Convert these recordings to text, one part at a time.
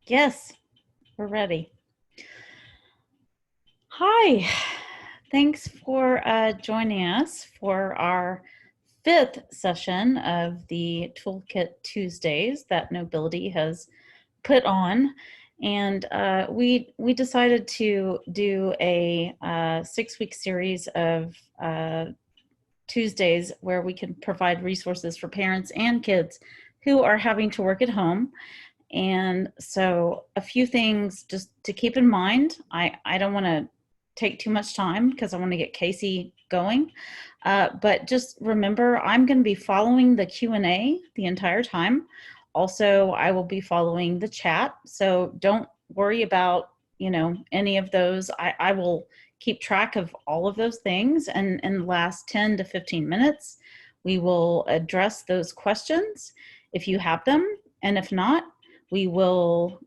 Yes, we're ready. Hi, thanks for joining us for our fifth session of the Toolkit Tuesdays that Knowbility has put on. And we decided to do a 6-week series of Tuesdays where we can provide resources for parents and kids who are having to work at home. And so a few things just to keep in mind. I don't want to take too much time because I want to get Casey going. But just remember, I'm going to be following the Q&A the entire time. Also, I will be following the chat. So don't worry about, any of those. I will keep track of all of those things. And in the last 10 to 15 minutes, we will address those questions if you have them. And if not, we will,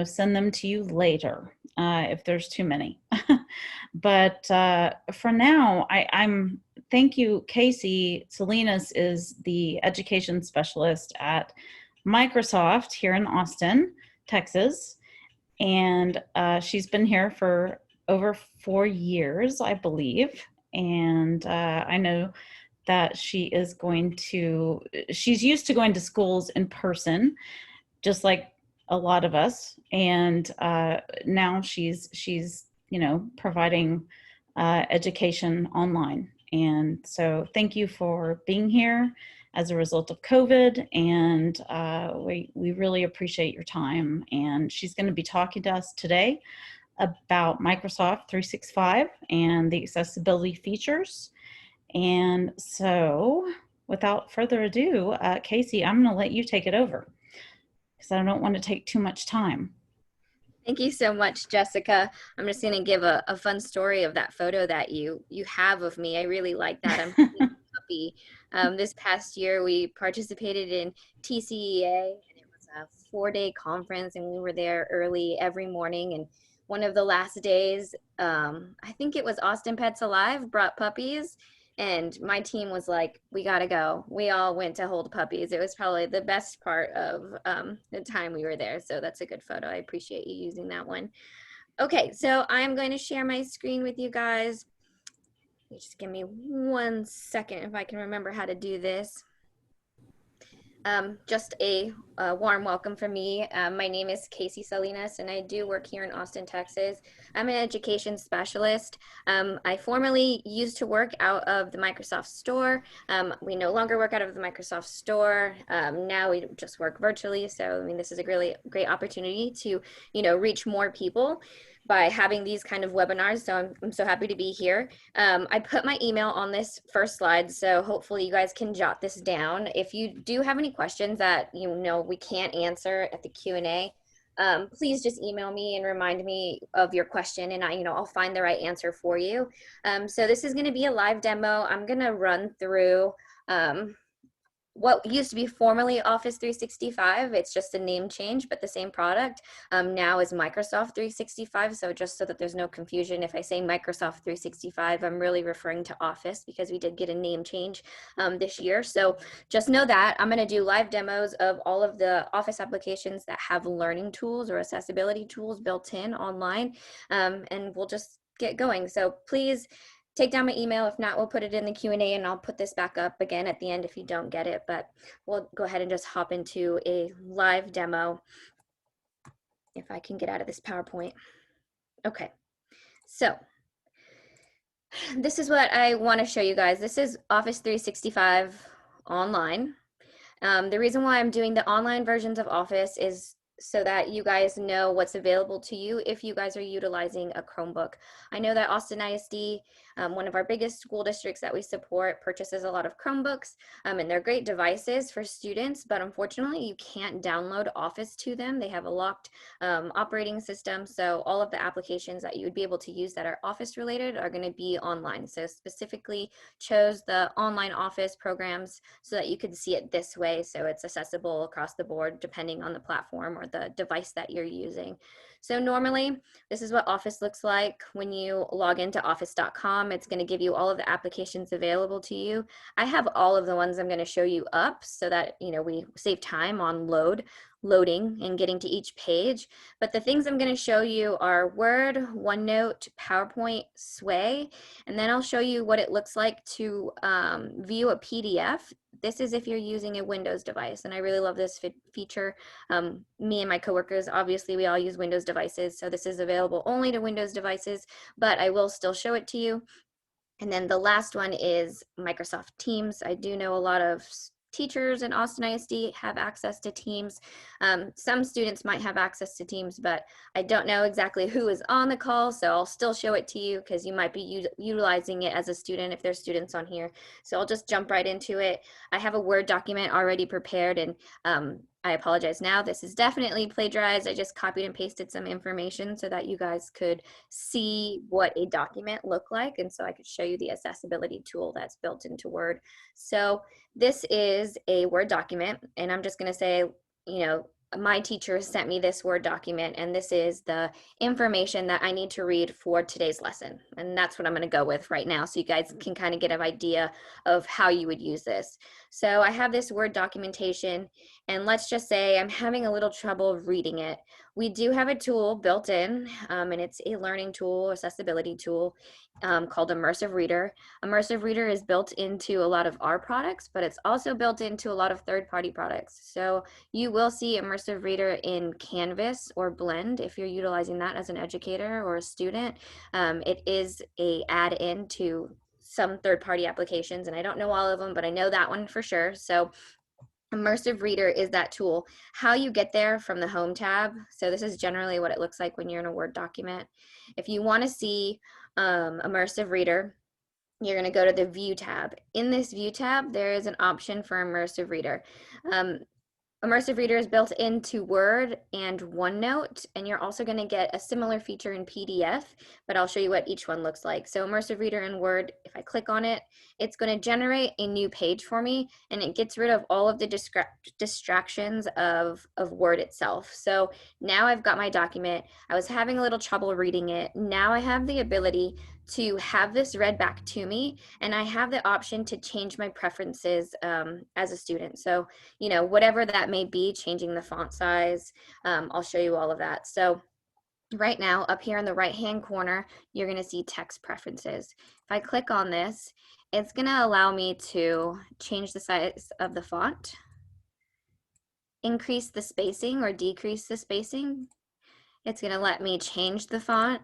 send them to you later if there's too many. But for now, I'm thank you, Casey. Salinas is the education specialist at Microsoft here in Austin, Texas. And she's been here for over 4 years, I believe. And I know that she's used to going to schools in person, just like a lot of us. And now she's providing education online. And so thank you for being here as a result of COVID. And we really appreciate your time. And she's going to be talking to us today about Microsoft 365 and the accessibility features. And so without further ado, Casey, I'm going to let you take it over, because I don't want to take too much time. Thank you so much, Jessica. I'm just going to give a fun story of that photo that you have of me. I really like that. I'm a puppy. This past year, we participated in TCEA, and it was a 4-day conference, and we were there early every morning. And one of the last days, I think it was Austin Pets Alive, brought puppies. And my team was like, we got to go. We all went to hold puppies. It was probably the best part of the time we were there. So that's a good photo. I appreciate you using that one. Okay, so I'm going to share my screen with you guys. Just give me 1 second if I can remember how to do this. Just a warm welcome from me. My name is Casey Salinas, and I do work here in Austin, Texas. I'm an education specialist. I formerly used to work out of the Microsoft Store. We no longer work out of the Microsoft Store. Now we just work virtually. So, I mean, this is a really great opportunity to, reach more people by having these kind of webinars. So I'm so happy to be here. I put my email on this first slide, so hopefully you guys can jot this down. If you do have any questions that we can't answer at the Q&A, please just email me and remind me of your question, and I'll find the right answer for you. So this is going to be a live demo. I'm going to run through what used to be formerly Office 365. It's just a name change, but the same product now is Microsoft 365. So just so that there's no confusion, if I say Microsoft 365, I'm really referring to Office, because we did get a name change this year. So just know that. I'm going to do live demos of all of the Office applications that have learning tools or accessibility tools built in online, and we'll just get going. So please take down my email. If not, we'll put it in the Q&A, and I'll put this back up again at the end if you don't get it. But we'll go ahead and just hop into a live demo if I can get out of this PowerPoint. Okay, so this is what I want to show you guys. This is Office 365 online. The reason why I'm doing the online versions of Office is so that you guys know what's available to you if you guys are utilizing a Chromebook. I know that Austin ISD, one of our biggest school districts that we support, purchases a lot of Chromebooks, and they're great devices for students, but unfortunately you can't download Office to them. They have a locked operating system, so all of the applications that you would be able to use that are Office related are going to be online. So specifically chose the online Office programs so that you could see it this way, so it's accessible across the board depending on the platform or the device that you're using. So normally, this is what Office looks like when you log into office.com. It's going to give you all of the applications available to you. I have all of the ones I'm going to show you up so that, you know, we save time on loading and getting to each page. But the things I'm going to show you are Word, OneNote, PowerPoint, Sway, and then I'll show you what it looks like to view a PDF. This is if you're using a Windows device, and I really love this feature. Me and my coworkers, obviously we all use Windows devices, so this is available only to Windows devices, but I will still show it to you. And then the last one is Microsoft Teams. I do know a lot of teachers in Austin ISD have access to Teams. Some students might have access to Teams, but I don't know exactly who is on the call, so I'll still show it to you because you might be utilizing it as a student if there's students on here. So I'll just jump right into it. I have a Word document already prepared, and I apologize now. This is definitely plagiarized. I just copied and pasted some information so that you guys could see what a document looked like, and so I could show you the accessibility tool that's built into Word. So this is a Word document, and I'm just going to say, you know, my teacher sent me this Word document, and this is the information that I need to read for today's lesson. And that's what I'm going to go with right now, so you guys can kind of get an idea of how you would use this. So I have this Word documentation, and let's just say I'm having a little trouble reading it. We do have a tool built in, and it's a learning tool, accessibility tool, called Immersive Reader. Immersive Reader is built into a lot of our products, but it's also built into a lot of third-party products. So you will see Immersive Reader in Canvas or Blend if you're utilizing that as an educator or a student. It is a add-in to some third-party applications, and I don't know all of them, but I know that one for sure. So Immersive Reader is that tool. How you get there from the Home tab. So this is generally what it looks like when you're in a Word document. If you want to see Immersive Reader, you're going to go to the View tab. In this View tab, there is an option for Immersive Reader. Immersive Reader is built into Word and OneNote, and you're also going to get a similar feature in PDF, but I'll show you what each one looks like. So Immersive Reader in Word, if I click on it, it's going to generate a new page for me, and it gets rid of all of the distractions of Word itself. So now I've got my document. I was having a little trouble reading it. Now I have the ability to have this read back to me, and I have the option to change my preferences as a student. So, you know, whatever that may be, changing the font size, I'll show you all of that. So right now, up here in the right-hand corner, you're gonna see text preferences. If I click on this, it's gonna allow me to change the size of the font, increase the spacing or decrease the spacing. It's gonna let me change the font.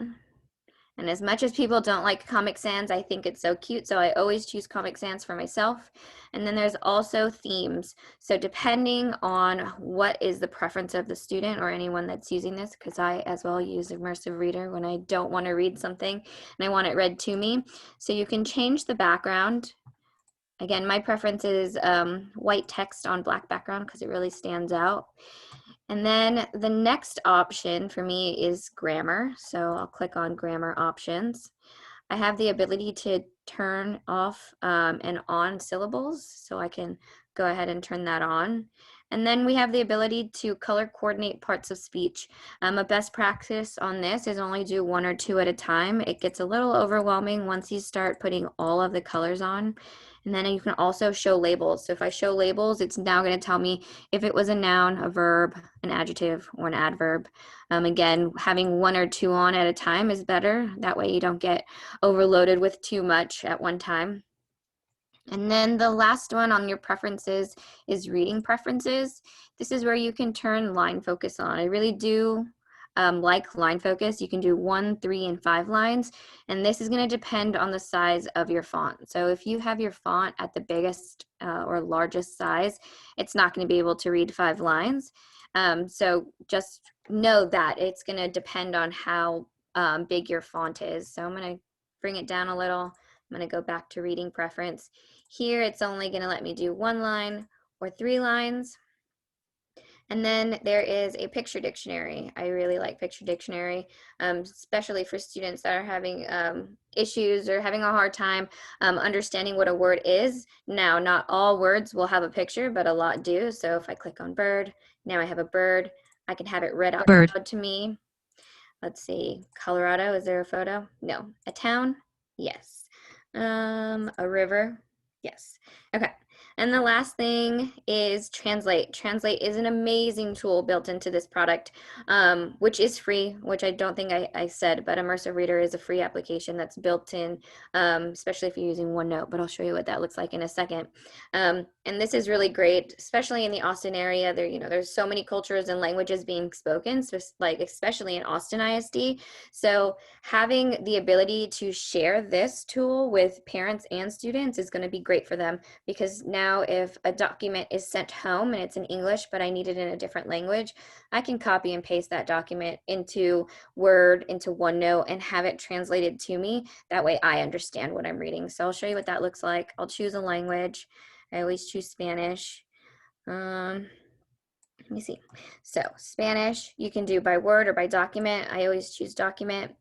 And as much as people don't like Comic Sans, I think it's so cute, so I always choose Comic Sans for myself. And then there's also themes. So depending on what is the preference of the student or anyone that's using this, because I as well use Immersive Reader when I don't want to read something and I want it read to me. So you can change the background. Again, my preference is white text on black background because it really stands out. And then the next option for me is grammar. So I'll click on grammar options. I have the ability to turn off and on syllables, so I can go ahead and turn that on. And then we have the ability to color coordinate parts of speech. A best practice on this is only do 1 or 2 at a time. It gets a little overwhelming once you start putting all of the colors on. And then you can also show labels. So if I show labels, it's now going to tell me if it was a noun, a verb, an adjective, or an adverb. Again, having 1 or 2 on at a time is better. That way you don't get overloaded with too much at one time. And then the last one on your preferences is reading preferences. This is where you can turn line focus on. I really do like line focus. You can do 1, 3, and 5 lines, and this is going to depend on the size of your font. So if you have your font at the biggest or largest size, it's not going to be able to read 5 lines. So just know that it's going to depend on how big your font is. So I'm going to bring it down a little. I'm going to go back to reading preference. Here it's only going to let me do 1 line or 3 lines. And then there is a picture dictionary. I really like picture dictionary, especially for students that are having issues or having a hard time understanding what a word is. Now, not all words will have a picture, but a lot do. So if I click on bird, now I have a bird. I can have it read out loud to me. let's see, Colorado, is there a photo? No. A town? Yes. A river? Yes. Okay. And the last thing is Translate. Translate is an amazing tool built into this product, which is free, which I don't think I said, but Immersive Reader is a free application that's built in, especially if you're using OneNote, but I'll show you what that looks like in a second. And this is really great, especially in the Austin area. There, there's so many cultures and languages being spoken, so like especially in Austin ISD. So having the ability to share this tool with parents and students is going to be great for them, because now if a document is sent home and it's in English, but I need it in a different language, I can copy and paste that document into Word, into OneNote, and have it translated to me. That way I understand what I'm reading. So I'll show you what that looks like. I'll choose a language. I always choose Spanish. Let me see. So Spanish, you can do by word or by document. I always choose document.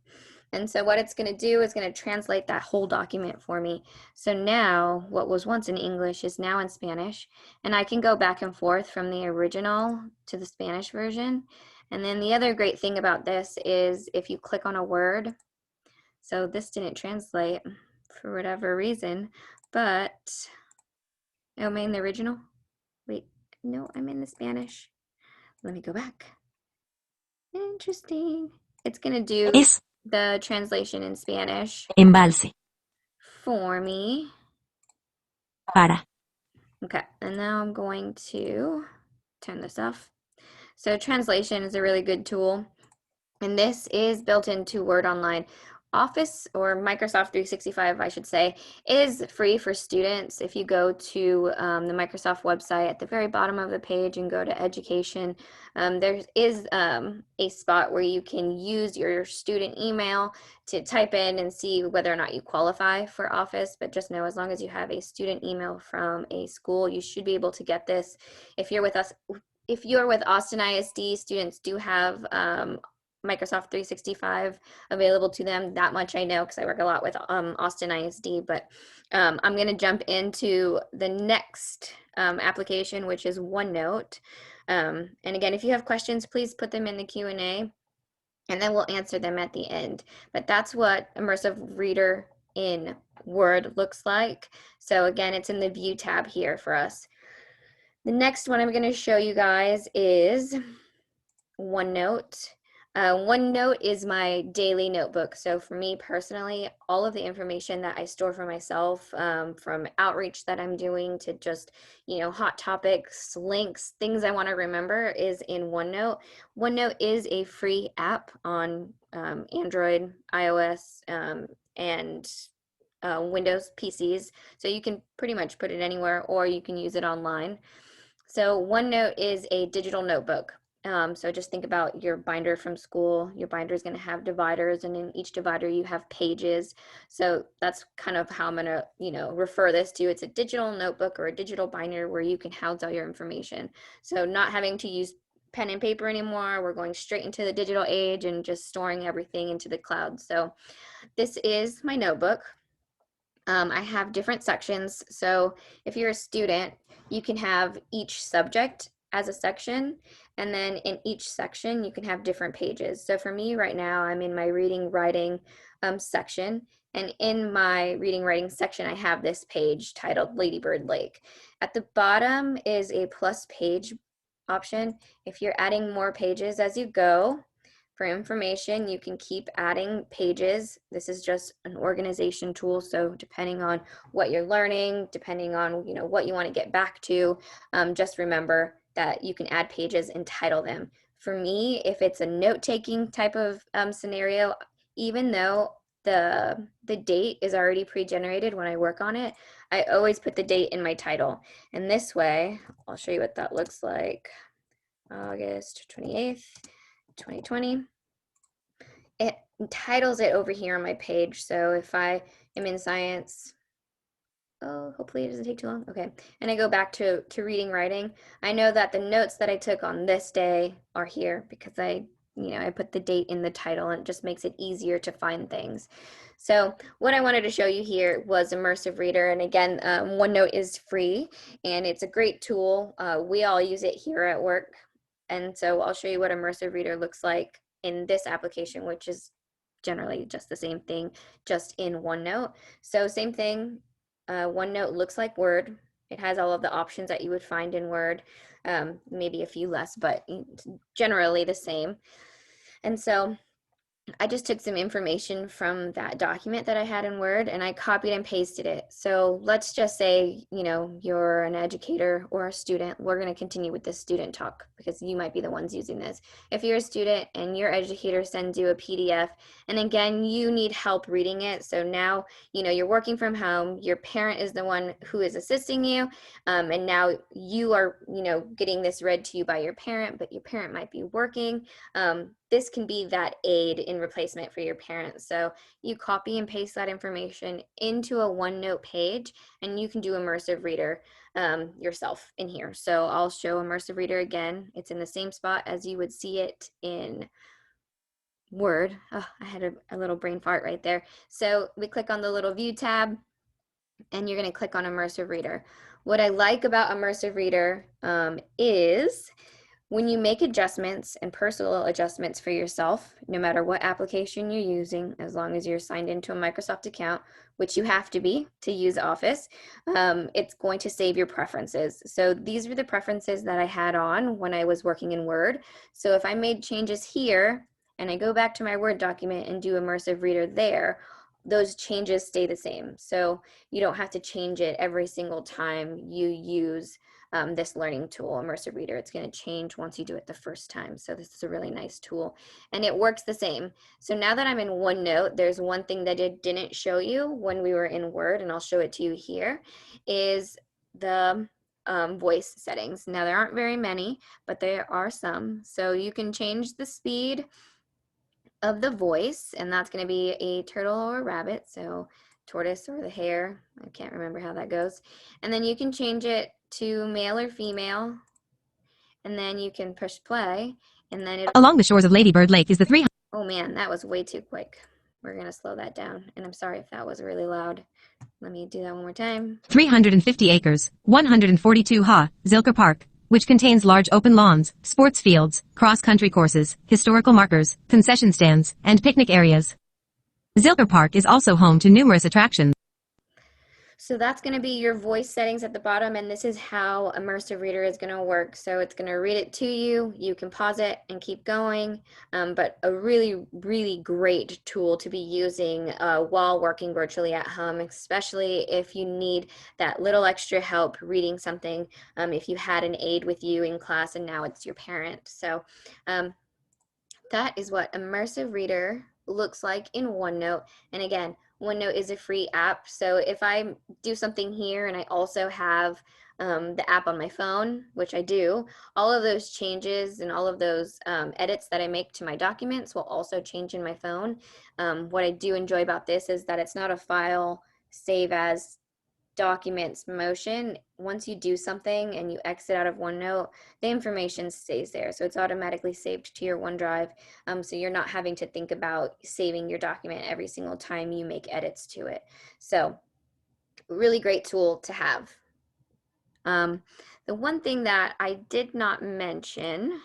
And so what it's going to do is going to translate that whole document for me. So now what was once in English is now in Spanish. And I can go back and forth from the original to the Spanish version. And then the other great thing about this is if you click on a word, so this didn't translate for whatever reason, but am I in the original? Wait, no, I'm in the Spanish. Let me go back. Interesting. It's going to do the translation in Spanish Embalse. For me. Para. Okay, and now I'm going to turn this off. So translation is a really good tool, and this is built into Word Online. Office, or Microsoft 365, I should say, is free for students. If you go to the Microsoft website at the very bottom of the page and go to education, there is a spot where you can use your student email to type in and see whether or not you qualify for Office. But just know, as long as you have a student email from a school, you should be able to get this. If you're with us, if you're with Austin ISD, students do have Microsoft 365 available to them. That much I know, because I work a lot with Austin ISD. But I'm going to jump into the next application, which is OneNote. And again, if you have questions, please put them in the Q&A, and then we'll answer them at the end. But that's what Immersive Reader in Word looks like. So again, it's in the View tab here for us. The next one I'm going to show you guys is OneNote. OneNote is my daily notebook. So for me personally, all of the information that I store for myself, from outreach that I'm doing to just, hot topics, links, things I want to remember, is in OneNote. OneNote is a free app on Android, iOS, and Windows PCs. So you can pretty much put it anywhere, or you can use it online. So OneNote is a digital notebook. So just think about your binder from school. Your binder is going to have dividers, and in each divider you have pages. So that's kind of how I'm going to, refer this to. It's a digital notebook or a digital binder where you can house all your information. So not having to use pen and paper anymore. We're going straight into the digital age and just storing everything into the cloud. So this is my notebook. I have different sections. So if you're a student, you can have each subject as a section, and then in each section you can have different pages. So for me right now, I'm in my reading writing section, and in my reading writing section I have this page titled Ladybird Lake. At the bottom is a plus page option. If you're adding more pages as you go, for information, you can keep adding pages. This is just an organization tool. So depending on what you're learning, depending on what you want to get back to, just remember that you can add pages and title them. For me, if it's a note-taking type of scenario, even though the date is already pre-generated when I work on it, I always put the date in my title. And this way, I'll show you what that looks like. August 28th. 2020. It titles it over here on my page. So if I am in science, hopefully it doesn't take too long. Okay. And I go back to reading writing, I know that the notes that I took on this day are here because I put the date in the title, and it just makes it easier to find things. So what I wanted to show you here was Immersive Reader. And again, OneNote is free, and it's a great tool. We all use it here at work. And so I'll show you what Immersive Reader looks like in this application, which is generally just the same thing, just in OneNote. So same thing, OneNote looks like Word. It has all of the options that you would find in Word, maybe a few less, but generally the same. And so I just took some information from that document that I had in Word and I copied and pasted it. So let's just say, you know, you're an educator or a student. We're going to continue with this student talk because you might be the ones using this. If you're a student and your educator sends you a PDF, and again, you need help reading it. So now, you know, you're working from home, your parent is the one who is assisting you. And now you are, you know, getting this read to you by your parent, but your parent might be working. This can be that aid in replacement for your parents. So you copy and paste that information into a OneNote page, and you can do Immersive Reader yourself in here. So I'll show Immersive Reader again. It's in the same spot as you would see it in Word. Oh, I had a little brain fart right there. So we click on the little View tab, and you're going to click on Immersive Reader. What I like about Immersive Reader is when you make adjustments and personal adjustments for yourself, no matter what application you're using, as long as you're signed into a Microsoft account, which you have to be to use Office, it's going to save your preferences. So these are the preferences that I had on when I was working in Word. So if I made changes here and I go back to my Word document and do Immersive Reader there, those changes stay the same. So you don't have to change it every single time you use this learning tool, Immersive Reader. It's going to change once you do it the first time. So this is a really nice tool, and it works the same. So now that I'm in OneNote, there's one thing that it didn't show you when we were in Word, and I'll show it to you here, is the voice settings. Now there aren't very many, but there are some. So you can change the speed of the voice, and that's going to be a turtle or a rabbit, so tortoise or the hare. I can't remember how that goes. And then you can change it to male or female, and then you can push play, and then it. Along the shores of Ladybird Lake is the 300. Oh man, that was way too quick. We're going to slow that down, and I'm sorry if that was really loud. Let me do that one more time. 350 acres, 142 ha, Zilker Park, which contains large open lawns, sports fields, cross-country courses, historical markers, concession stands, and picnic areas. Zilker Park is also home to numerous attractions. So that's going to be your voice settings at the bottom, and this is how Immersive Reader is going to work. So it's going to read it to you. You can pause it and keep going, but a really, really great tool to be using while working virtually at home, especially if you need that little extra help reading something, if you had an aide with you in class and now it's your parent. So that is what Immersive Reader looks like in OneNote. And again, OneNote is a free app. So if I do something here and I also have the app on my phone, which I do, all of those changes and all of those edits that I make to my documents will also change in my phone. What I do enjoy about this is that it's not a file save as documents motion. Once you do something and you exit out of OneNote, the information stays there. So it's automatically saved to your OneDrive. So you're not having to think about saving your document every single time you make edits to it. So really great tool to have. The one thing that I did not mention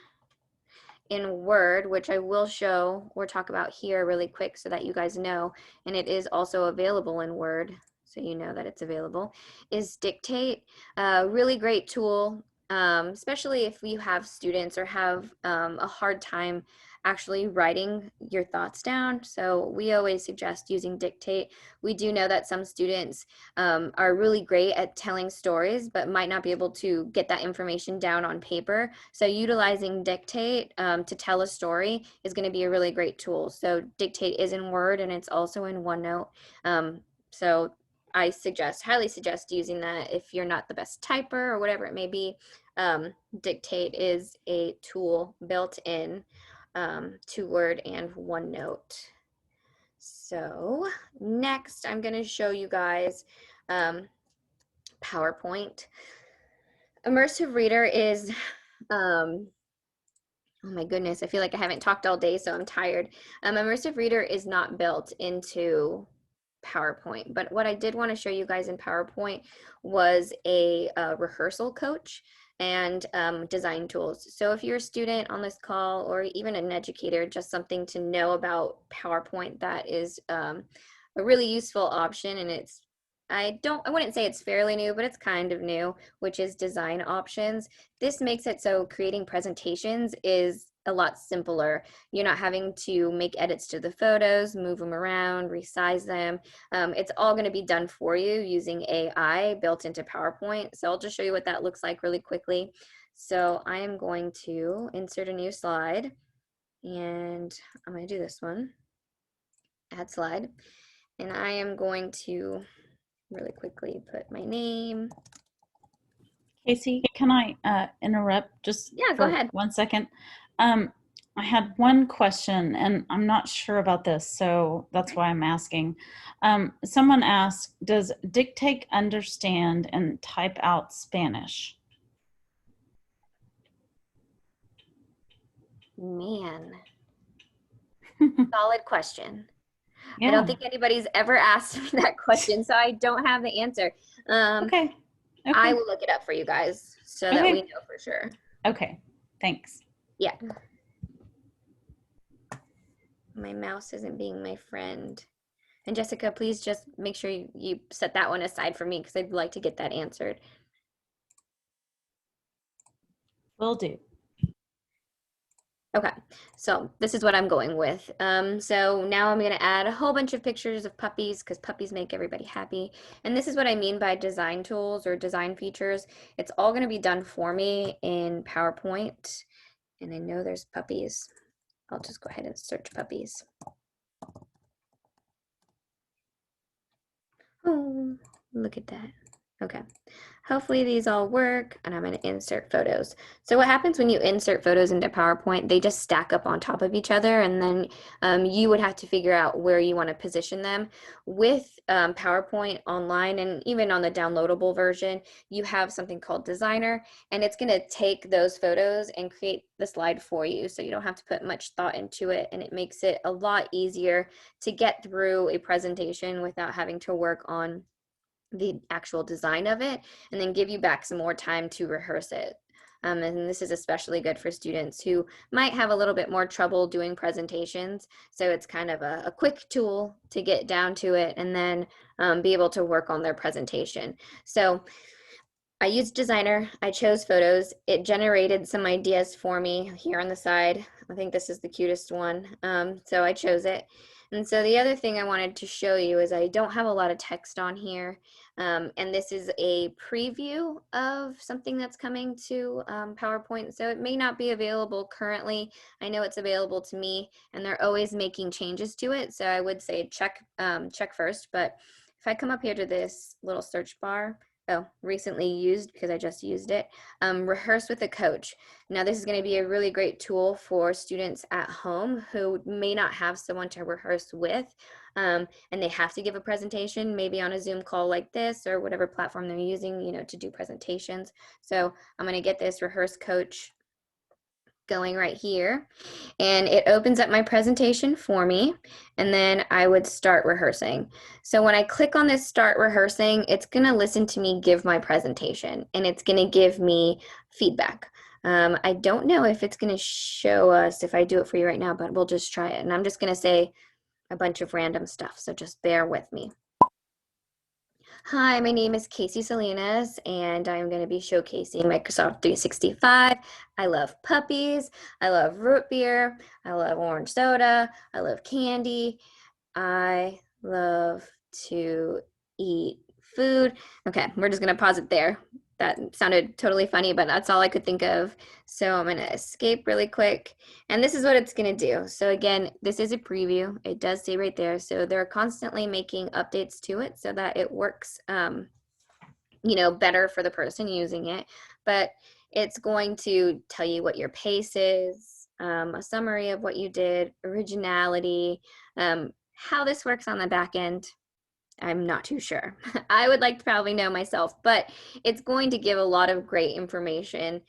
in Word, which I will show or talk about here really quick so that you guys know, and it is also available in Word, so you know that it's available, is Dictate. Really great tool, especially if you have students or have a hard time actually writing your thoughts down. So we always suggest using Dictate. We do know that some students are really great at telling stories, but might not be able to get that information down on paper. So utilizing Dictate to tell a story is going to be a really great tool. So Dictate is in Word and it's also in OneNote. So I highly suggest using that if you're not the best typer or whatever it may be. Dictate is a tool built in to Word and OneNote. So next I'm going to show you guys PowerPoint. Immersive Reader is, oh my goodness, I feel like I haven't talked all day, so I'm tired. Immersive Reader is not built into PowerPoint. But what I did want to show you guys in PowerPoint was a rehearsal coach and design tools. So if you're a student on this call or even an educator, just something to know about PowerPoint, that is a really useful option. And it's, I wouldn't say it's fairly new, but it's kind of new, which is design options. This makes it so creating presentations is a lot simpler. You're not having to make edits to the photos, move them around, resize them. It's all going to be done for you using AI built into PowerPoint. So I'll just show you what that looks like really quickly. So I am going to insert a new slide, and I'm going to do this one, add slide, and I am going to really quickly put my name. Casey, can I interrupt just Yeah, for go ahead. 1 second? I had one question, and I'm not sure about this, so that's why I'm asking. Someone asked, does Dictate understand and type out Spanish? Man, solid question. Yeah. I don't think anybody's ever asked me that question, so I don't have the answer. Okay. I will look it up for you guys so that we know for sure. Okay, thanks. Yeah. My mouse isn't being my friend. And Jessica, please just make sure you set that one aside for me because I'd like to get that answered. Will do. Okay, so this is what I'm going with. So now I'm gonna add a whole bunch of pictures of puppies because puppies make everybody happy. And this is what I mean by design tools or design features. It's all gonna be done for me in PowerPoint. And I know there's puppies. I'll just go ahead and search puppies. Oh, look at that. Okay, hopefully these all work, and I'm going to insert photos. So what happens when you insert photos into PowerPoint, they just stack up on top of each other, and then you would have to figure out where you want to position them. With PowerPoint online and even on the downloadable version, you have something called Designer, and it's going to take those photos and create the slide for you, so you don't have to put much thought into it, and it makes it a lot easier to get through a presentation without having to work on the actual design of it, and then give you back some more time to rehearse it. And this is especially good for students who might have a little bit more trouble doing presentations. So it's kind of a quick tool to get down to it and then be able to work on their presentation. So I used Designer, I chose photos, it generated some ideas for me here on the side. I think this is the cutest one, so I chose it. And so the other thing I wanted to show you is I don't have a lot of text on here, and this is a preview of something that's coming to PowerPoint, so it may not be available currently. I know it's available to me, and they're always making changes to it, so I would say check first. But if I come up here to this little search bar, recently used because I just used it, Rehearse with a coach. Now this is going to be a really great tool for students at home who may not have someone to rehearse with, and they have to give a presentation, maybe on a Zoom call like this or whatever platform they're using, to do presentations. So I'm going to get this Rehearse coach going right here, and it opens up my presentation for me, and then I would start rehearsing. So when I click on this start rehearsing, it's going to listen to me give my presentation, and it's going to give me feedback. I don't know if it's going to show us if I do it for you right now, but we'll just try it. And I'm just going to say a bunch of random stuff, so just bear with me. Hi, my name is Casey Salinas, and I'm going to be showcasing Microsoft 365. I love puppies, I love root beer, I love orange soda, I love candy, I love to eat food. Okay, we're just going to pause it there. That sounded totally funny, but that's all I could think of. So I'm going to escape really quick. And this is what it's going to do. So again, this is a preview. It does say right there. So they're constantly making updates to it so that it works, better for the person using it. But it's going to tell you what your pace is, a summary of what you did, originality, how this works on the back end. I'm not too sure. I would like to probably know myself, but it's going to give a lot of great information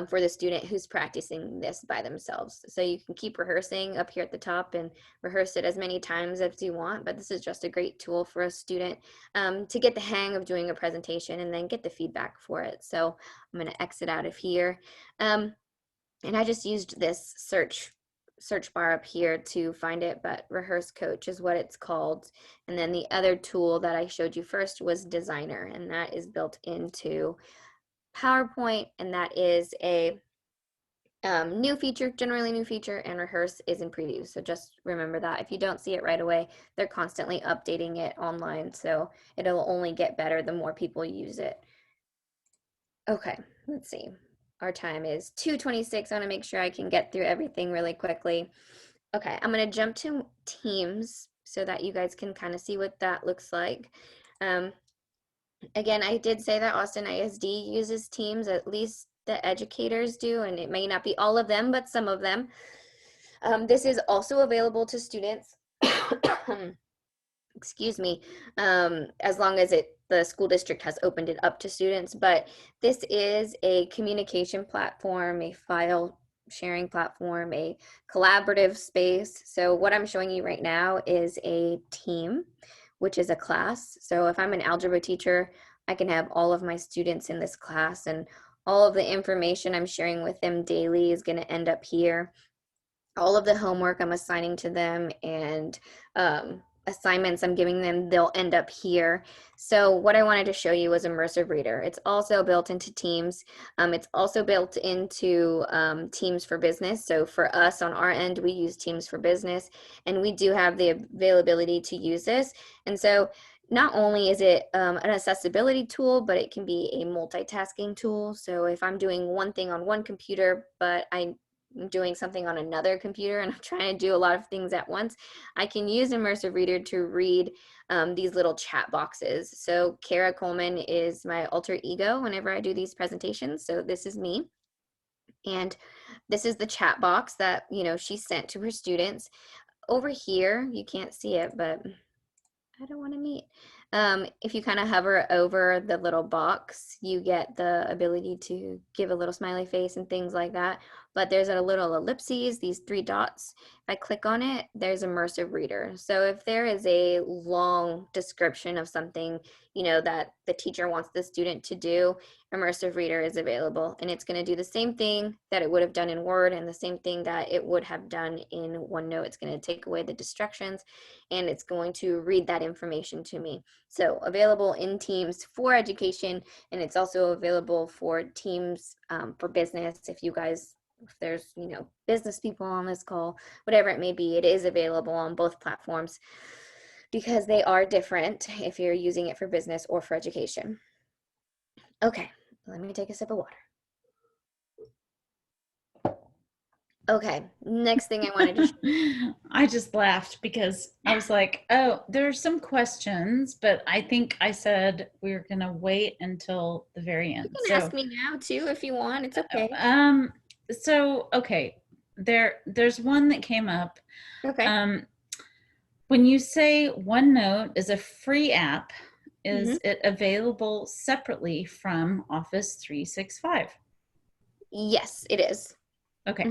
for the student who's practicing this by themselves. So you can keep rehearsing up here at the top and rehearse it as many times as you want, but this is just a great tool for a student to get the hang of doing a presentation and then get the feedback for it. So I'm going to exit out of here. And I just used this search bar up here to find it, but Rehearse Coach is what it's called. And then the other tool that I showed you first was Designer, and that is built into PowerPoint, and that is a new feature, generally new feature, and Rehearse is in preview. So just remember that. If you don't see it right away, they're constantly updating it online, so it'll only get better the more people use it. Okay, let's see. Our time is 2:26. I want to make sure I can get through everything really quickly. Okay, I'm going to jump to Teams so that you guys can kind of see what that looks like. Again, I did say that Austin ISD uses Teams, at least the educators do, and it may not be all of them, but some of them. This is also available to students. Excuse me, as long as the school district has opened it up to students. But this is a communication platform, a file sharing platform, a collaborative space. So what I'm showing you right now is a team, which is a class. So if I'm an algebra teacher, I can have all of my students in this class, and all of the information I'm sharing with them daily is going to end up here. All of the homework I'm assigning to them and assignments I'm giving them, they'll end up here. So what I wanted to show you was Immersive Reader. It's also built into Teams. It's also built into Teams for Business. So for us on our end, we use Teams for Business, and we do have the availability to use this. And so not only is it an accessibility tool, but it can be a multitasking tool. So if I'm doing one thing on one computer, but I'm doing something on another computer and I'm trying to do a lot of things at once, I can use Immersive Reader to read these little chat boxes. So Kara Coleman is my alter ego whenever I do these presentations. So this is me. And this is the chat box that, she sent to her students. Over here, you can't see it, but I don't want to meet. If you kind of hover over the little box, you get the ability to give a little smiley face and things like that. But there's a little ellipses, these 3 dots. If I click on it, there's Immersive Reader. So if there is a long description of something, that the teacher wants the student to do, Immersive Reader is available. And it's going to do the same thing that it would have done in Word and the same thing that it would have done in OneNote. It's going to take away the distractions and it's going to read that information to me. So available in Teams for education, and it's also available for Teams for business. If there's, business people on this call, whatever it may be, it is available on both platforms because they are different if you're using it for business or for education. Okay, let me take a sip of water. Okay, next thing I wanted to I just laughed because I was like, oh, there's some questions, but I think I said we were going to wait until the very end. You can ask me now too if you want. It's okay. Okay, there's one that came up. Okay. When you say OneNote is a free app, is it available separately from Office 365? Yes, it is. Okay.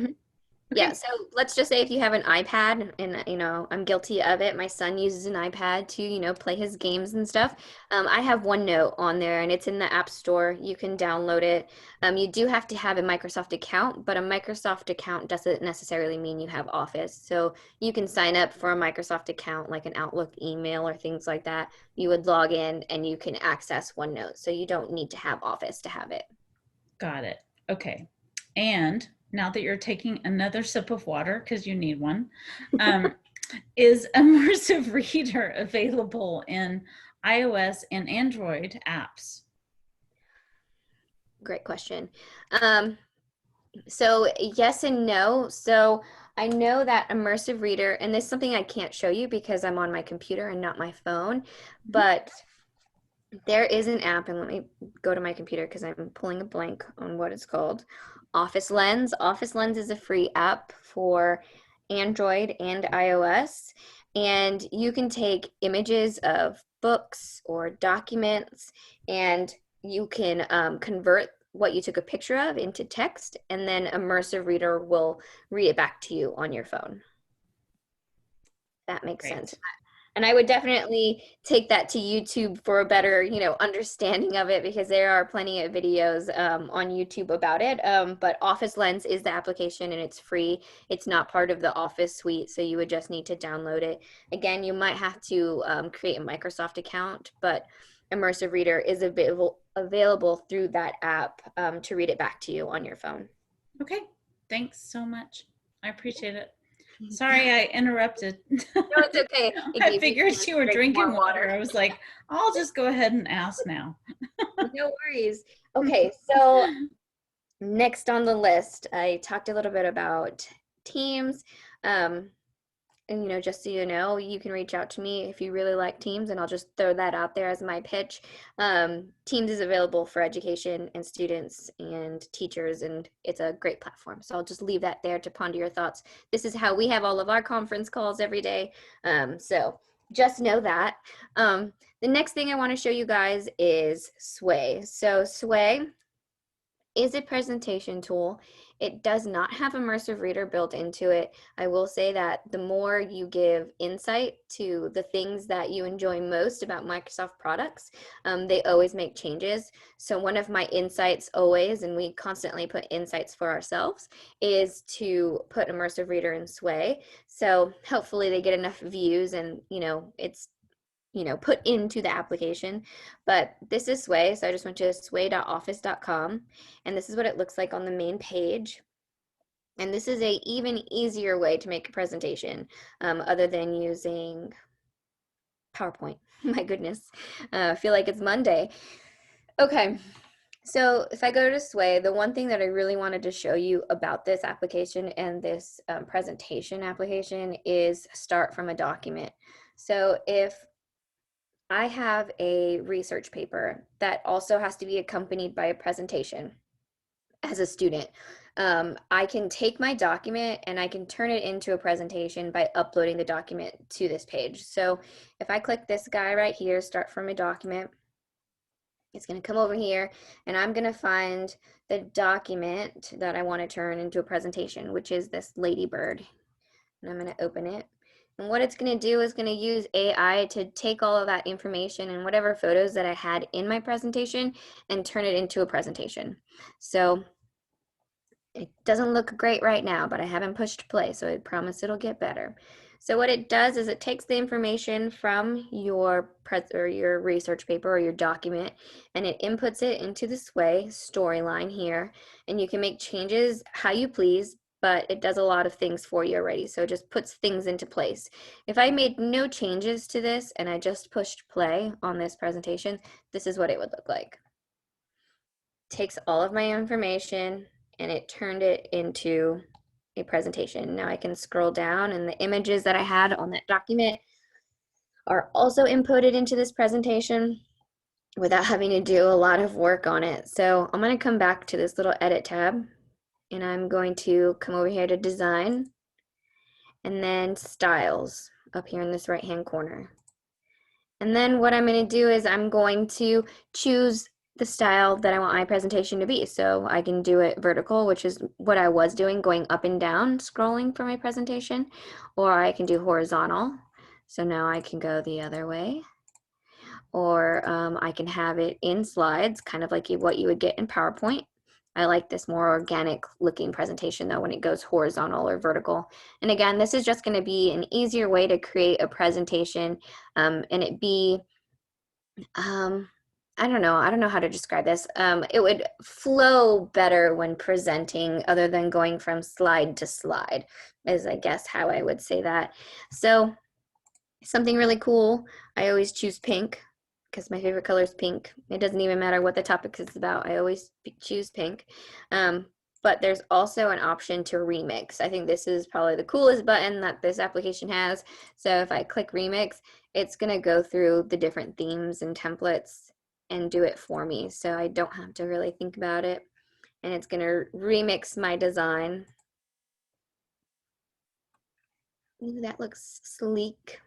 Okay. Yeah, so let's just say if you have an iPad, and I'm guilty of it. My son uses an iPad to play his games and stuff. I have OneNote on there, and it's in the App Store. You can download it. You do have to have a Microsoft account, but a Microsoft account doesn't necessarily mean you have Office. So you can sign up for a Microsoft account, like an Outlook email or things like that. You would log in, and you can access OneNote. So you don't need to have Office to have it. Got it. Okay. And now that you're taking another sip of water because you need one, is Immersive Reader available in iOS and Android apps? Great question. So yes and no. So I know that Immersive Reader, and this is something I can't show you because I'm on my computer and not my phone, but there is an app, and let me go to my computer because I'm pulling a blank on what it's called. Office Lens. Office Lens is a free app for Android and iOS. and you can take images of books or documents, and you can convert what you took a picture of into text, and then Immersive Reader will read it back to you on your phone. That makes sense. And I would definitely take that to YouTube for a better, understanding of it, because there are plenty of videos on YouTube about it. But Office Lens is the application, and it's free. It's not part of the Office suite, so you would just need to download it. Again, you might have to create a Microsoft account, but Immersive Reader is available through that app to read it back to you on your phone. Okay, thanks so much. I appreciate it. Sorry I interrupted. No, it's okay. I figured you were drinking water. I was like, I'll just go ahead and ask now. No worries. Okay, so next on the list, I talked a little bit about Teams. And just so you know, you can reach out to me if you really like Teams, and I'll just throw that out there as my pitch. Teams is available for education and students and teachers, and it's a great platform. So I'll just leave that there to ponder your thoughts. This is how we have all of our conference calls every day. So just know that. The next thing I want to show you guys is Sway. So Sway is a presentation tool. It does not have Immersive Reader built into it. I will say that the more you give insight to the things that you enjoy most about Microsoft products, they always make changes. So one of my insights always, and we constantly put insights for ourselves, is to put Immersive Reader in Sway. So hopefully they get enough views, and it's put into the application. But this is Sway, so I just went to sway.office.com, and this is what it looks like on the main page. And this is a even easier way to make a presentation other than using PowerPoint. My goodness, I feel like it's Monday. Okay, so if I go to Sway, the one thing that I really wanted to show you about this application and this presentation application is start from a document. So if I have a research paper that also has to be accompanied by a presentation as a student, I can take my document and I can turn it into a presentation by uploading the document to this page. So if I click this guy right here, start from a document, it's going to come over here, and I'm going to find the document that I want to turn into a presentation, which is this ladybird. And I'm going to open it. And what it's going to do is going to use AI to take all of that information and whatever photos that I had in my presentation and turn it into a presentation. So it doesn't look great right now, but I haven't pushed play, so I promise it'll get better. So what it does is it takes the information from your research paper or your document, and it inputs it into the Sway storyline here, and you can make changes how you please, but it does a lot of things for you already. So it just puts things into place. If I made no changes to this and I just pushed play on this presentation, this is what it would look like. Takes all of my information and it turned it into a presentation. Now I can scroll down, and the images that I had on that document are also inputted into this presentation without having to do a lot of work on it. So I'm going to come back to this little edit tab, and I'm going to come over here to design, and then styles up here in this right hand corner. And then what I'm going to do is I'm going to choose the style that I want my presentation to be. So I can do it vertical, which is what I was doing, going up and down, scrolling for my presentation, or I can do horizontal. So now I can go the other way, or I can have it in slides, kind of like what you would get in PowerPoint. I like this more organic looking presentation though when it goes horizontal or vertical. And again, this is just going to be an easier way to create a presentation and it be, I don't know how to describe this. It would flow better when presenting other than going from slide to slide is I guess how I would say that. So something really cool, I always choose pink because my favorite color is pink. It doesn't even matter what the topic is about. I always choose pink. But there's also an option to remix. I think this is probably the coolest button that this application has. So if I click remix, it's going to go through the different themes and templates and do it for me. So I don't have to really think about it. And it's going to remix my design. Ooh, that looks sleek.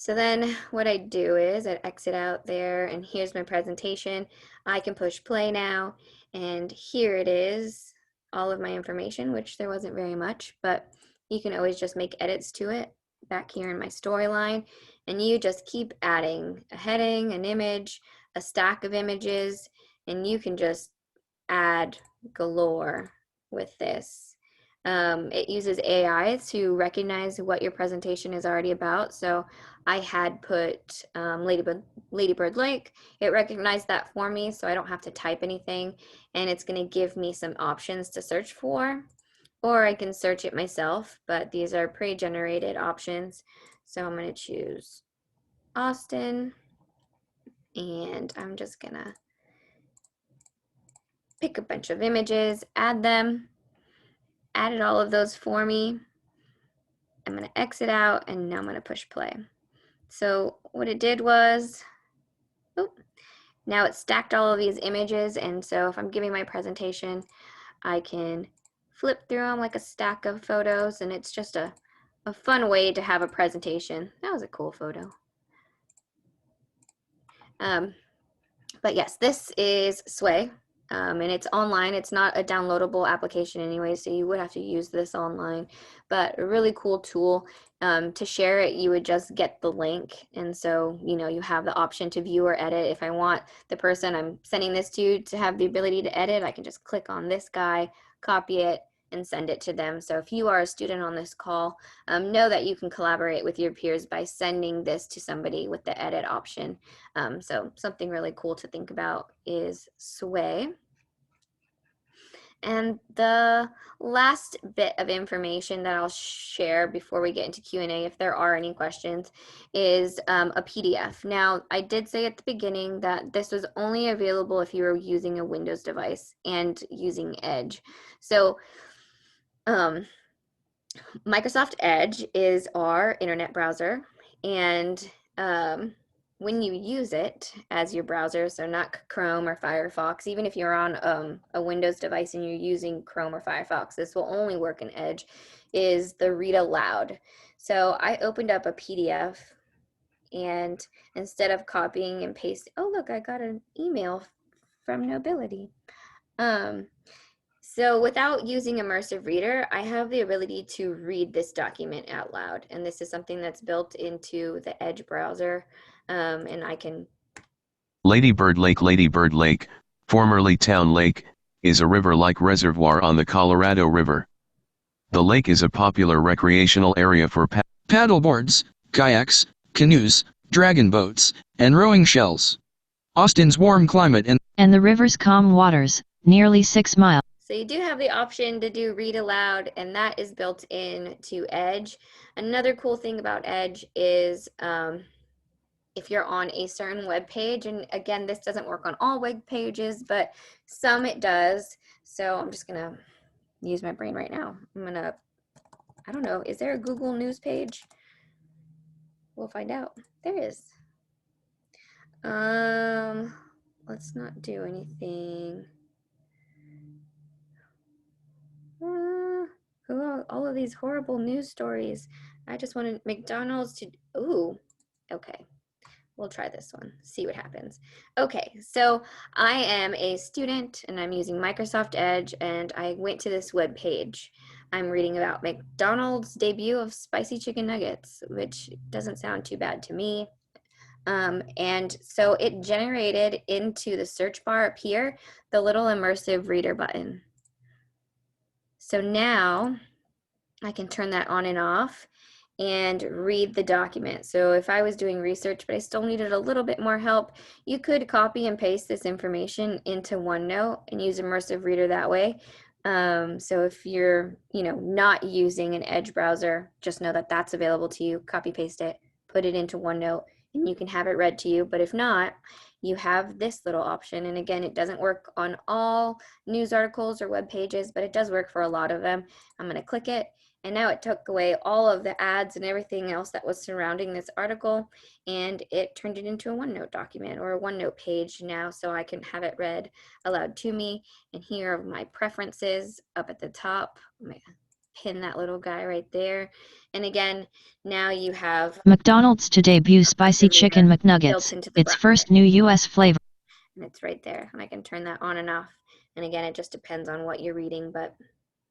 So then what I do is I exit out there, and here's my presentation. I can push play now, and here it is, all of my information, which there wasn't very much, but you can always just make edits to it back here in my storyline, and you just keep adding a heading, an image, a stack of images, and you can just add galore with this. It uses AI to recognize what your presentation is already about. So I had put Ladybird Lake. It recognized that for me, so I don't have to type anything, and it's going to give me some options to search for, or I can search it myself, but these are pre-generated options. So I'm going to choose Austin, and I'm just going to pick a bunch of images, add them, added all of those for me. I'm going to exit out, and now I'm going to push play. So what it did was, now it stacked all of these images, and so if I'm giving my presentation, I can flip through them like a stack of photos, and it's just a fun way to have a presentation. That was a cool photo. But yes, this is Sway. And it's online. It's not a downloadable application anyway, so you would have to use this online, but a really cool tool. To share it, you would just get the link, and so you have the option to view or edit. If I want the person I'm sending this to have the ability to edit, I can just click on this guy, copy it, and send it to them. So if you are a student on this call, know that you can collaborate with your peers by sending this to somebody with the edit option. So something really cool to think about is Sway. And the last bit of information that I'll share before we get into Q&A, if there are any questions, is a PDF. Now, I did say at the beginning that this was only available if you were using a Windows device and using Edge. So Microsoft Edge is our internet browser, and when you use it as your browser, so not Chrome or Firefox, even if you're on a Windows device and you're using Chrome or Firefox, this will only work in Edge, is the Read Aloud. So I opened up a PDF, and instead of copying and pasting, oh look, I got an email from Knowbility. So without using Immersive Reader, I have the ability to read this document out loud. And this is something that's built into the Edge browser. And I can... Ladybird Lake, formerly Town Lake, is a river-like reservoir on the Colorado River. The lake is a popular recreational area for paddleboards, kayaks, canoes, dragon boats, and rowing shells. Austin's warm climate and the river's calm waters, nearly 6 miles. So you do have the option to do read aloud, and that is built into Edge. Another cool thing about Edge is if you're on a certain web page, and again, this doesn't work on all web pages, but some it does. So I'm just gonna use my brain right now. I don't know, is there a Google News page? We'll find out. There is. Let's not do anything. All of these horrible news stories. I just wanted McDonald's to, ooh, okay. We'll try this one, see what happens. Okay, so I am a student and I'm using Microsoft Edge, and I went to this web page. I'm reading about McDonald's debut of spicy chicken nuggets, which doesn't sound too bad to me. And so it generated into the search bar up here, the little Immersive Reader button. So now I can turn that on and off and read the document. So if I was doing research, but I still needed a little bit more help, you could copy and paste this information into OneNote and use Immersive Reader that way. So if you're, not using an Edge browser, just know that that's available to you. Copy paste it, put it into OneNote, and you can have it read to you. But if not, you have this little option. And again, it doesn't work on all news articles or web pages, but it does work for a lot of them. I'm going to click it. And now it took away all of the ads and everything else that was surrounding this article, and it turned it into a OneNote document or a OneNote page now, so I can have it read aloud to me. And here are my preferences up at the top. pin that little guy right there. And again, now you have McDonald's to debut spicy chicken built McNuggets, into the its front. first new U.S. flavor. And it's right there, and I can turn that on and off. And again, it just depends on what you're reading, but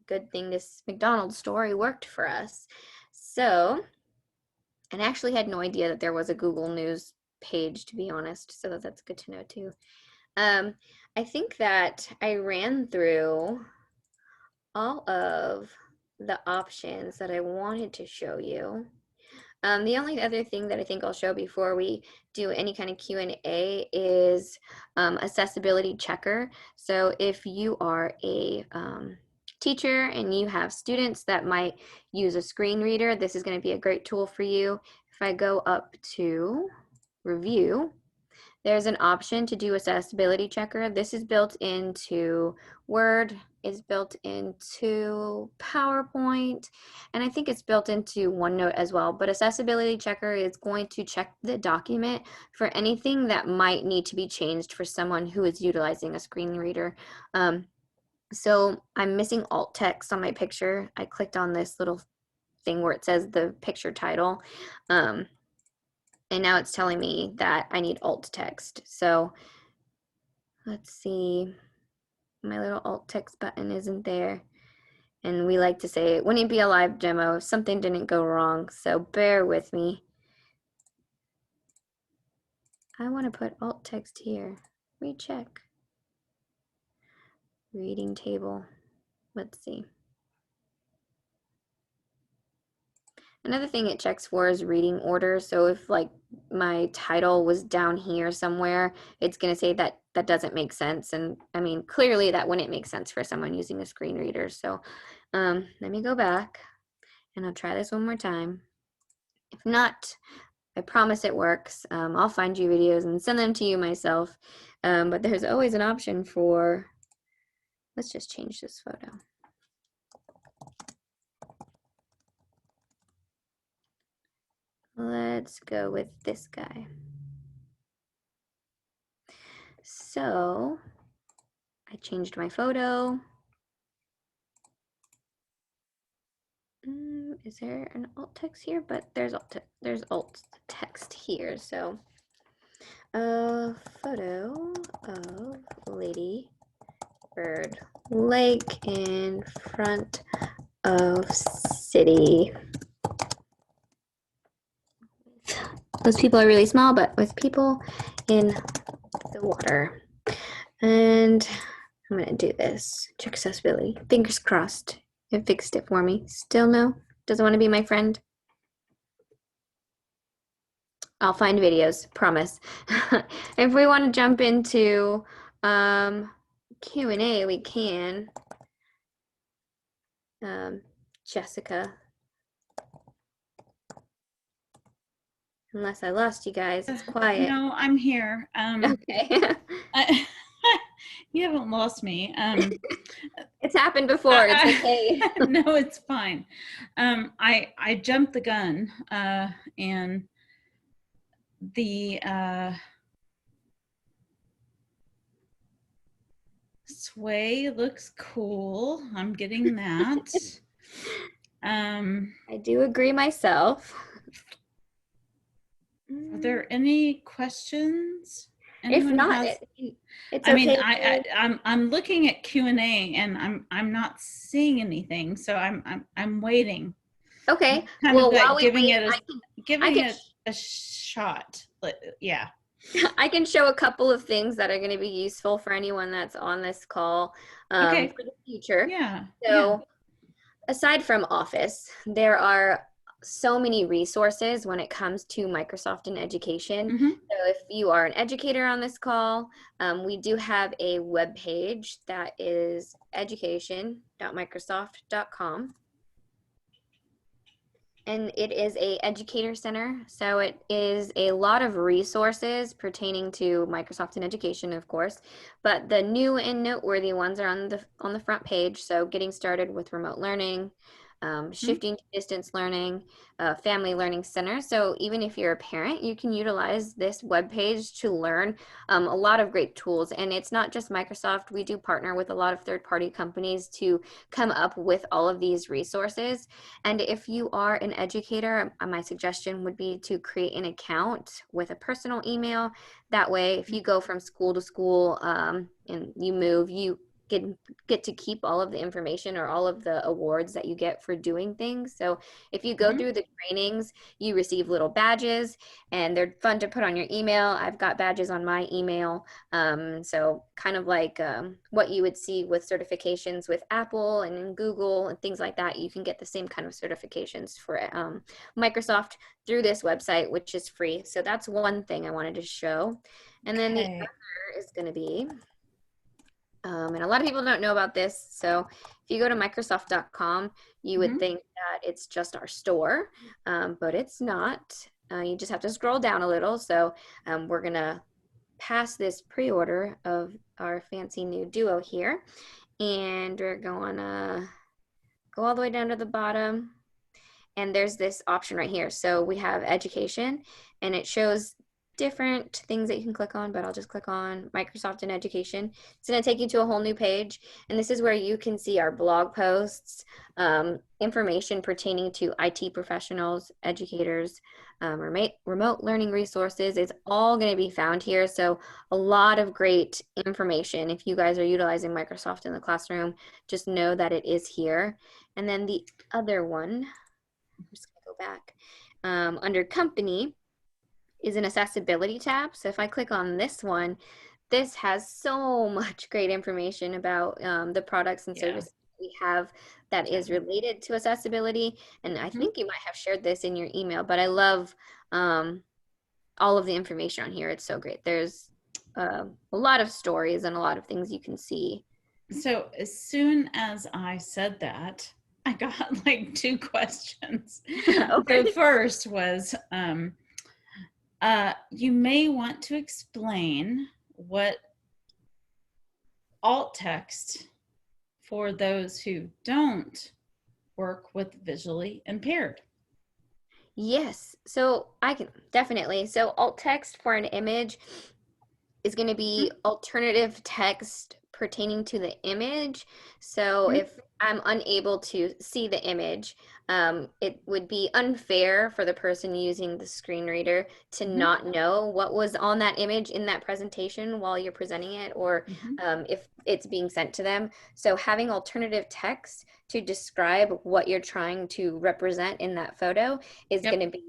good thing this McDonald's story worked for us. So, and I actually had no idea that there was a Google News page, to be honest, so that's good to know too. I think that I ran through all of the options that I wanted to show you. The only other thing that I think I'll show before we do any kind of Q&A is accessibility checker. So if you are a teacher and you have students that might use a screen reader, this is going to be a great tool for you. If I go up to review, there's an option to do accessibility checker. This is built into Word, is built into PowerPoint, and I think it's built into OneNote as well. But accessibility checker is going to check the document for anything that might need to be changed for someone who is utilizing a screen reader. So I'm missing alt text on my picture. I clicked on this little thing where it says the picture title. And now it's telling me that I need alt text. So let's see, my little alt text button isn't there. And we like to say, it wouldn't be a live demo if something didn't go wrong. So bear with me. I want to put alt text here. Recheck. Reading table. Let's see. Another thing it checks for is reading order. So if like my title was down here somewhere, it's going to say that that doesn't make sense. And I mean, clearly that wouldn't make sense for someone using a screen reader. So let me go back and I'll try this one more time. If not, I promise it works. I'll find you videos and send them to you myself. But there's always an option for, let's just change this photo. Let's go with this guy. So I changed my photo. Is there an alt text here? But there's alt text here. So a photo of Lady Bird Lake in front of city. Those people are really small, but with people in the water. And I'm gonna do this. Check accessibility. Fingers crossed. It fixed it for me. Still no? Doesn't want to be my friend? I'll find videos, promise. If we want to jump into Q&A, we can. Jessica. Unless I lost you guys, it's quiet. No, I'm here. Okay. You haven't lost me. It's happened before. It's okay. No, it's fine. I jumped the gun, and the sway looks cool. I'm getting that. I do agree myself. Are there any questions? If Anyone not, has- it's I mean, okay. I'm looking at Q&A and I'm not seeing anything, so I'm waiting. Okay. Kind Well, of like while we giving wait, it a shot. Yeah. I can show a couple of things that are going to be useful for anyone that's on this call Okay. for the future. Yeah. So aside from Office, there are so many resources when it comes to Microsoft and education. Mm-hmm. So if you are an educator on this call, we do have a web page that is education.microsoft.com. And it is a educator center, so it is a lot of resources pertaining to Microsoft and education, of course, but the new and noteworthy ones are on the front page. So getting started with remote learning, shifting to distance learning, family learning center. So even if you're a parent, you can utilize this webpage to learn a lot of great tools. And it's not just Microsoft. We do partner with a lot of third-party companies to come up with all of these resources. And if you are an educator, my suggestion would be to create an account with a personal email. That way, if you go from school to school and you move, you get to keep all of the information or all of the awards that you get for doing things. So if you go through the trainings, you receive little badges, and they're fun to put on your email. I've got badges on my email. So kind of like what you would see with certifications with Apple and in Google and things like that. You can get the same kind of certifications for Microsoft through this website, which is free. So that's one thing I wanted to show. And then the other is going to be, and a lot of people don't know about this. So if you go to Microsoft.com, you would think that it's just our store, but it's not. You just have to scroll down a little. So we're going to pass this pre-order of our fancy new Duo here. And we're going to go all the way down to the bottom. And there's this option right here. So we have education, and it shows different things that you can click on, but I'll just click on Microsoft and education. It's going to take you to a whole new page, and this is where you can see our blog posts, information pertaining to IT professionals, educators, remote learning resources. It's all going to be found here. So a lot of great information. If you guys are utilizing Microsoft in the classroom, just know that it is here. And then the other one, I'm just going to go back, under company, is an accessibility tab. So if I click on this one, this has so much great information about the products and services we have that is related to accessibility. And I think you might have shared this in your email, but I love all of the information on here. It's so great. There's a lot of stories and a lot of things you can see. So as soon as I said that, I got like 2 questions. Okay. The first was, you may want to explain what alt text for those who don't work with visually impaired. Yes, so I can definitely. So alt text for an image is going to be alternative text pertaining to the image. So if I'm unable to see the image, it would be unfair for the person using the screen reader to not know what was on that image in that presentation while you're presenting it, or if it's being sent to them. So having alternative text to describe what you're trying to represent in that photo is going to be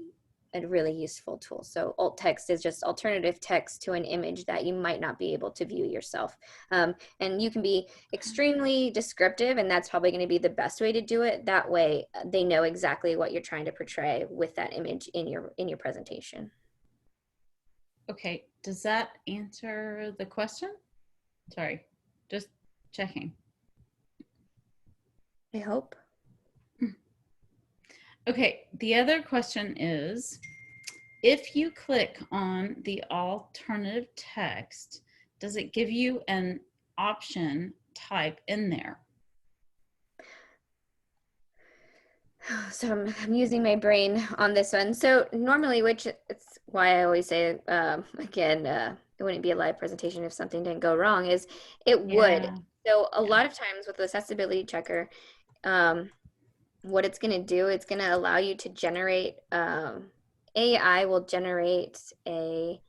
a really useful tool. So alt text is just alternative text to an image that you might not be able to view yourself. And you can be extremely descriptive, and that's probably going to be the best way to do it. That way they know exactly what you're trying to portray with that image in your presentation. Okay, does that answer the question? Sorry, just checking. I hope. Okay, the other question is, if you click on the alternative text, does it give you an option type in there? So I'm using my brain on this one. So normally, which it's why I always say, again, it wouldn't be a live presentation if something didn't go wrong, is it would. So a lot of times with the accessibility checker, what it's going to do, it's going to allow you to generate, AI will generate a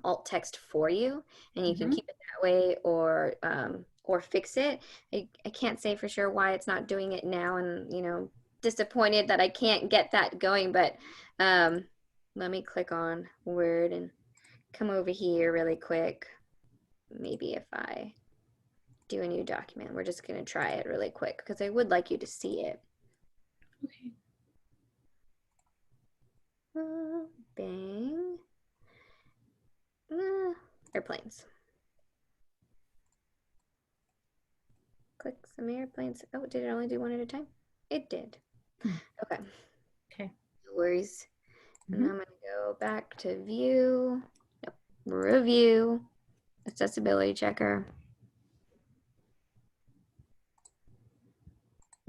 alt text for you, and you can keep it that way or fix it. I can't say for sure why it's not doing it now, and disappointed that I can't get that going, but let me click on Word and come over here really quick. Maybe if I do a new document, we're just going to try it really quick because I would like you to see it. Okay. Bang. Airplanes. Click some airplanes. Oh, did it only do one at a time? It did. Okay. Okay. No worries. And I'm going to go back to view, review, accessibility checker.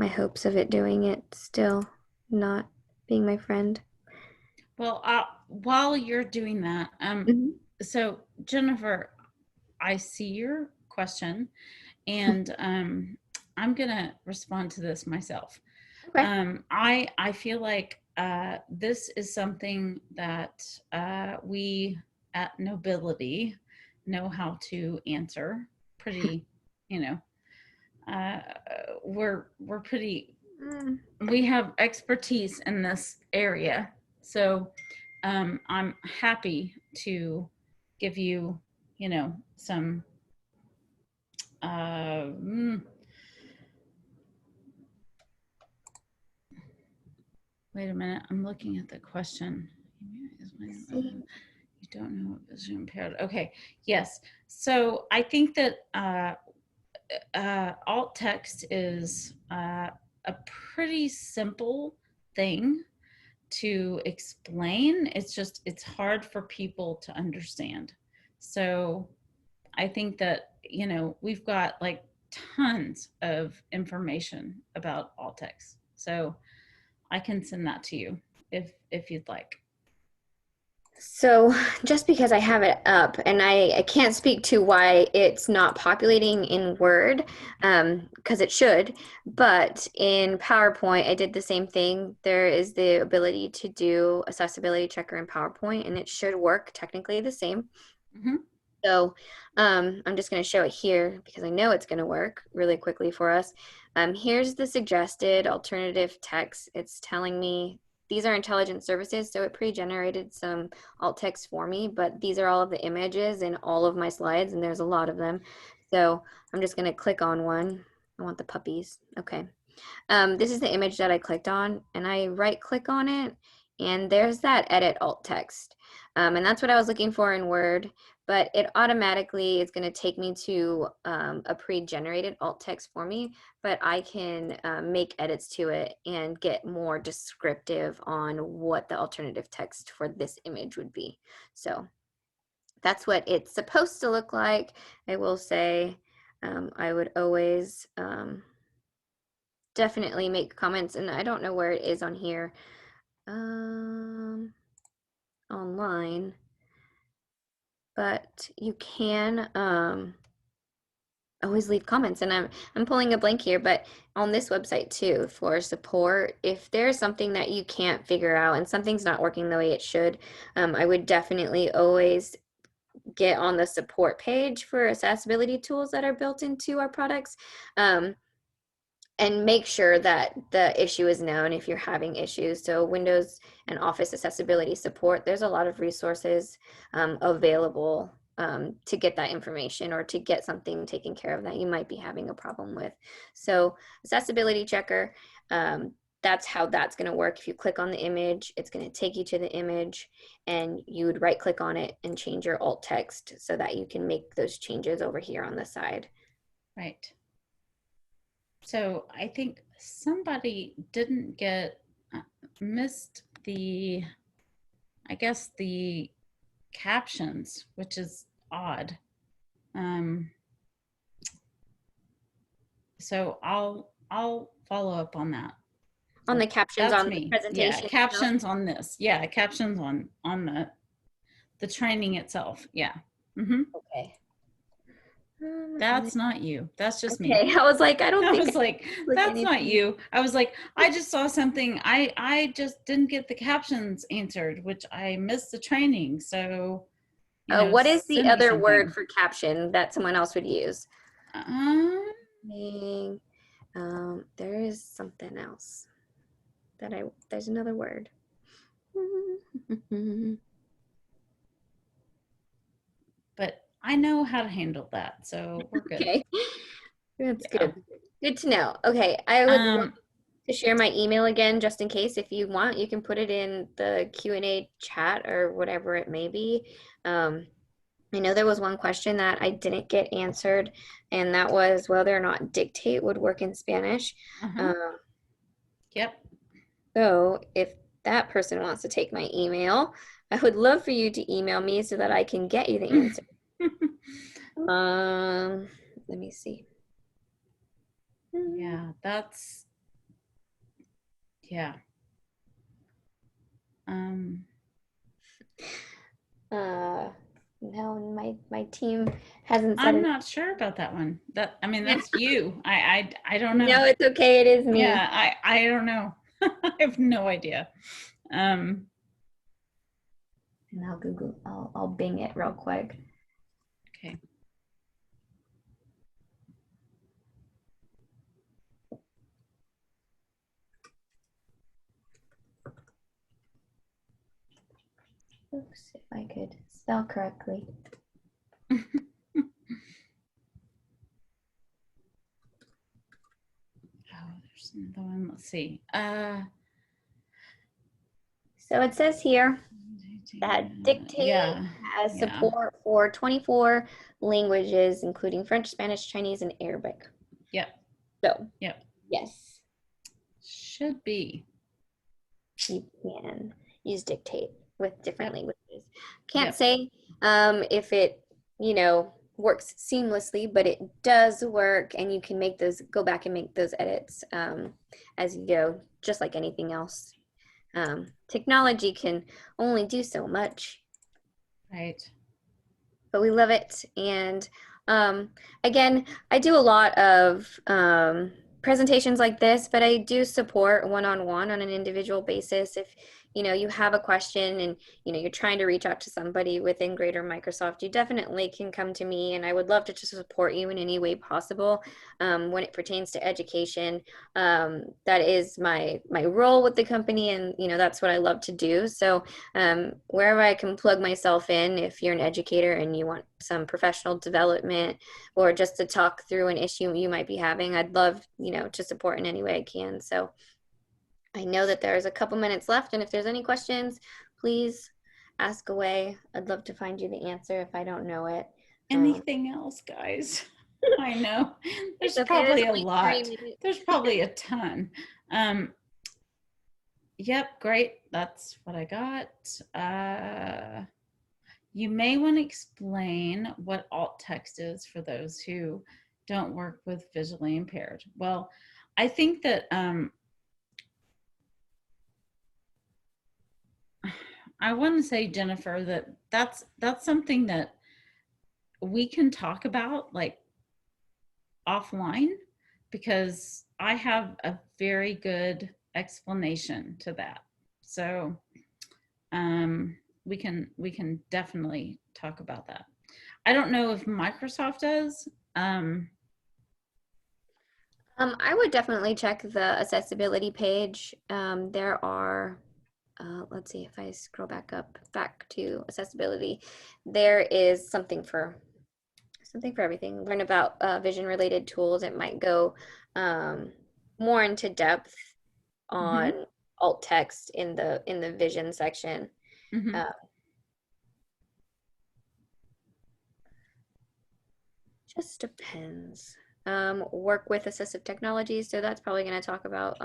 my hopes of it doing it still not being my friend. Well, while you're doing that, Mhm. so Jennifer, I see your question, and I'm gonna respond to this myself. Okay. I feel like this is something that we at Knowbility know how to answer pretty, you know, uh, we're pretty, Mm. we have expertise in this area. So I'm happy to give you, you know, some mm, wait a minute, I'm looking at the question. See. You don't know what vision impaired. Okay, yes. So I think that alt text is a pretty simple thing to explain. It's just, it's hard for people to understand. So I think that, you know, we've got like tons of information about alt text. So I can send that to you if you'd like. So just because I have it up, and I can't speak to why it's not populating in Word, because it should, but in PowerPoint, I did the same thing. There is the ability to do accessibility checker in PowerPoint, and it should work technically the same. Mm-hmm. So I'm just going to show it here because I know it's going to work really quickly for us. Here's the suggested alternative text. It's telling me these are intelligent services, so it pre-generated some alt text for me, but these are all of the images in all of my slides, and there's a lot of them. So I'm just going to click on one. I want the puppies. Okay. This is the image that I clicked on, and I right-click on it, and there's that edit alt text. And that's what I was looking for in Word, but it automatically is going to take me to a pre-generated alt text for me, but I can make edits to it and get more descriptive on what the alternative text for this image would be. So that's what it's supposed to look like. I will say I would always definitely make comments, and I don't know where it is on here online, but you can always leave comments, and I'm pulling a blank here, but on this website too for support, if there's something that you can't figure out and something's not working the way it should, I would definitely always get on the support page for accessibility tools that are built into our products. And make sure that the issue is known if you're having issues. So Windows and Office accessibility support, there's a lot of resources available to get that information or to get something taken care of that you might be having a problem with. So accessibility checker, that's how that's going to work. If you click on the image, it's going to take you to the image, and you would right click on it and change your alt text so that you can make those changes over here on the side. Right. So I think somebody didn't get, missed the, I guess the captions, which is odd. So I'll follow up on that. On the captions That's on the me. presentation. Yeah, captions on this. Yeah, captions on the training itself. Yeah. Mm-hmm. Okay. That's not you. That's just me. Okay, I was like, I don't I think was like, that's not you. I was like, I just saw something. I just didn't get the captions answered, which I missed the training. So, you know, what is the send me other something. word for caption that someone else would use? There is something else that there's another word. But I know how to handle that, so we're good. Okay, that's Yeah. good. Good to know. Okay, I would love to share my email again, just in case. If you want, you can put it in the Q&A chat or whatever it may be. I know there was one question that I didn't get answered, and that was whether or not dictate would work in Spanish. Yep. So if that person wants to take my email, I would love for you to email me so that I can get you the answer. Let me see. Yeah, that's Yeah. No, my team hasn't said I'm it. not sure about that one. I mean, that's you. I don't know. No, it's okay. It is me. Yeah, I don't know. I have no idea. And I'll Bing it real quick. Okay. Oops, if I could spell correctly. Oh, there's another one. Let's see. So it says here that Dictate Yeah. has support for 24 languages, including French, Spanish, Chinese, and Arabic. Yep. So, Yep. yes, Should be. you can use Dictate with different languages. Can't Yep. say if it, works seamlessly, but it does work, and you can go back and make those edits as you go, just like anything else. Technology can only do so much. Right. But we love it. And again, I do a lot of presentations like this, but I do support one-on-one on an individual basis. If you have a question and you're trying to reach out to somebody within Greater Microsoft, you definitely can come to me, and I would love to just support you in any way possible when it pertains to education. That is my role with the company, and that's what I love to do. So wherever I can plug myself in, if you're an educator and you want some professional development or just to talk through an issue you might be having, I'd love to support in any way I can. So I know that there's a couple minutes left, and if there's any questions, please ask away. I'd love to find you the answer if I don't know it. Anything else, guys? I know there's okay, probably there's a only lot. 30 minutes. There's probably a ton. Yep, great. That's what I got. You may want to explain what alt text is for those who don't work with visually impaired. Well, I think that I want to say, Jennifer, that's something that we can talk about like offline, because I have a very good explanation to that. So we can definitely talk about that. I don't know if Microsoft does. I would definitely check the accessibility page. There are, let's see if I scroll back to accessibility. There is something for everything. Learn about vision related tools. It might go more into depth on alt text in the vision section. Just depends. Work with assistive technologies, so that's probably going to talk about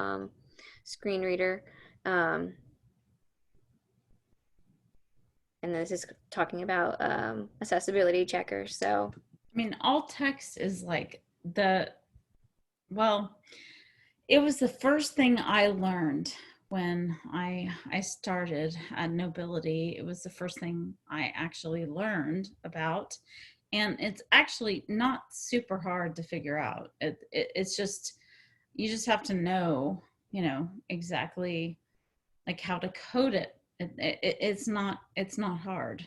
screen reader. And this is talking about accessibility checkers. So I mean, alt text is like well, it was the first thing I learned when I started at Knowbility. It was the first thing I actually learned about, and it's actually not super hard to figure out. It's just, you just have to know, exactly like how to code it. It's not hard.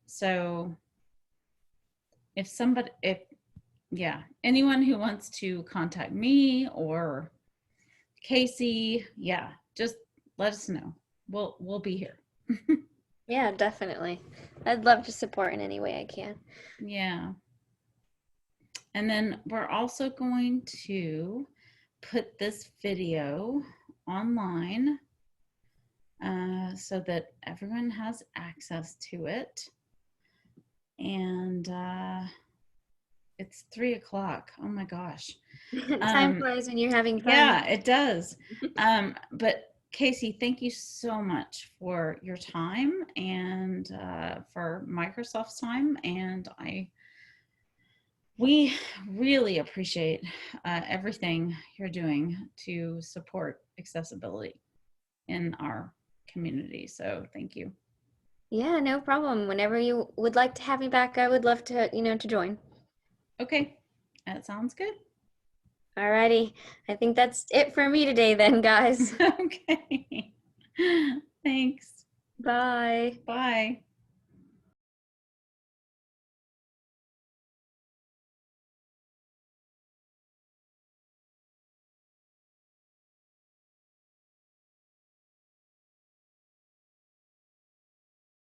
So anyone who wants to contact me or Casey, just let us know. We'll be here. yeah, definitely. I'd love to support in any way I can. Yeah. And then we're also going to put this video online so that everyone has access to it. And it's 3 o'clock. Oh my gosh. Time flies when you're having fun. Yeah, it does. But Casey, thank you so much for your time and for Microsoft's time. And We really appreciate everything you're doing to support accessibility in our community. So thank you. Yeah, no problem. Whenever you would like to have me back, I would love to, to join. Okay, that sounds good. Alrighty. I think that's it for me today then, guys. Okay. Thanks. Bye. Bye.